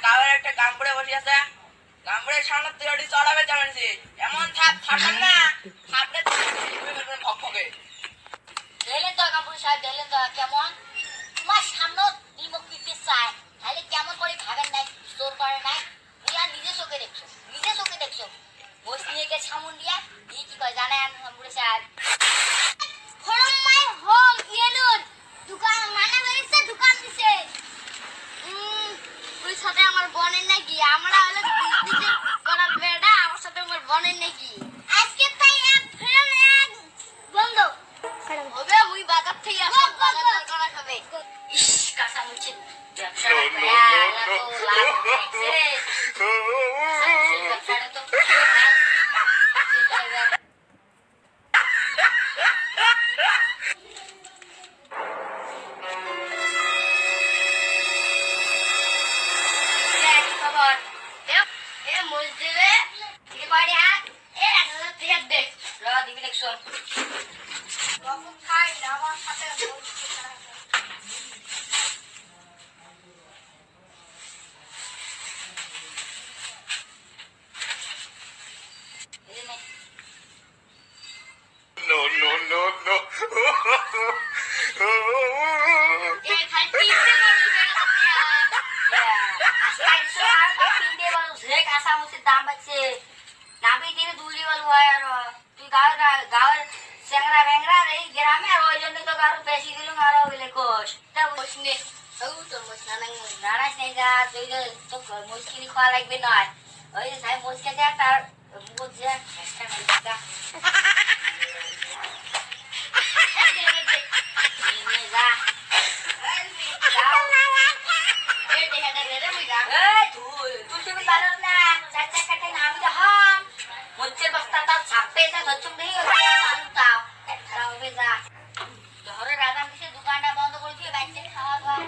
গাঁয়ের একটা গামপুড়ে বসে আছে। গামপুড়ের সামনে তুই চড়াবে জানিস এমন থাপ থাপেন না থাপলে ভকভকে দেখলেন তো গামপুড়ি সাহেব, দেখলেন তো কেমন তোমার সামনে নিমক পিতে চায়, তাহলে কেমন করে ভাবেন নাই জোর করে নাই? তুই আর নিজে চোখে দেখছো, নিজে চোখে দেখছো বস নিয়ে গিয়ে সামন দিয়া দিয়ে কি কয় জানেন গামপুড়ি সাহেব? ফরম মাই হোম ইয়েলুন দোকান মানে হইছে দোকান দিছে। ওই সাথে আমার বোনের নাকি, আমরা হলো বিজনেস করার বেড়া, আমার সাথে আমার বোনের নাকি। আজকে তাই এক ফেরন এক বন্ধ হবে, মুই বাজার থেকে আসব, বাজার করা হবে। ইস কাঁচা মুছে ব্যবসা দাম বাড়ছে নাবি দিনে দুলি বল হয়। আর তুই গাঁয়ের চেংরা ব্যাংরা এই গ্রামে, আর ওই জন্য তো আরো বেশি দিলুম আরো হইলে কোষ তা বসনে তোর মোস নানাস নেই যা তুই তো মোস কিনে খাওয়া লাগবে নয়। ওই যে সাহেব মোস খেতে তার বুঝছে দোকানটা বন্ধ করে দিয়ে বাইরে খাওয়া দাওয়া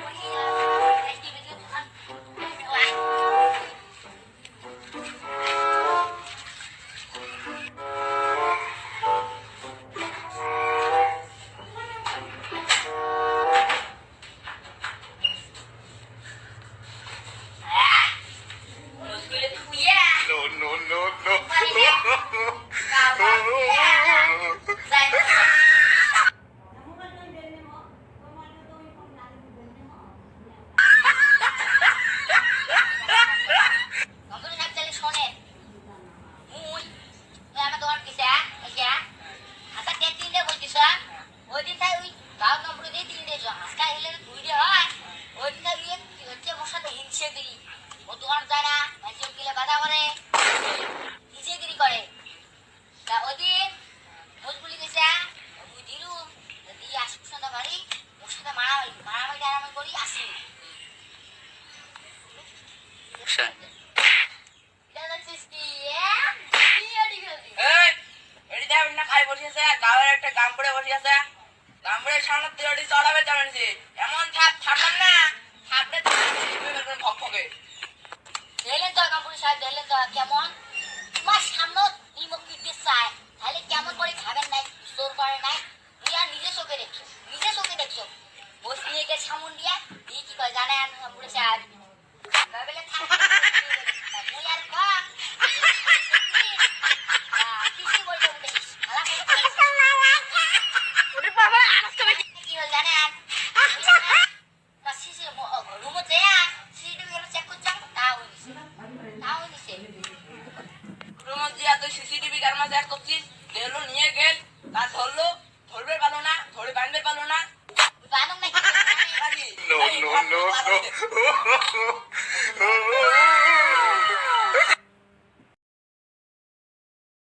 গাঁয়ের একটা গামপুড়ে বসে আছে। গামপুড়ের সামনে তুই চড়াবে জানিস এমন থাপ থাপেন না থাপলে ভকভকে। দেখলেন তো গামপুড়ি সাহেব, দেখলেন তো কেমন তোমার সামনে নিমক পিতে চায়, তাহলে কেমন করে ভাবেন নাই জোর করে নাই? তুই আর নিজে চোখে দেখছো, নিজে চোখে দেখছো বস নিয়ে গিয়ে সামন দিয়া দিয়ে কি কয় জানেন গামপুড়ি সাহেব? মুই আর খা কিছু বলতে দেখিস কি হল জানেন? রুমে যায় সিসিটিভি চেক করছাম, তাও নিছে রুমে দিয়া তুই সিসিটিভি ক্যামেরা চেক করছিস, দেখলো নিয়ে গেল তা ধরলো, ধরবে পারলো না, ধরে বাঁধবে পারলো না। বাঁধন নাকি No, no, no, no.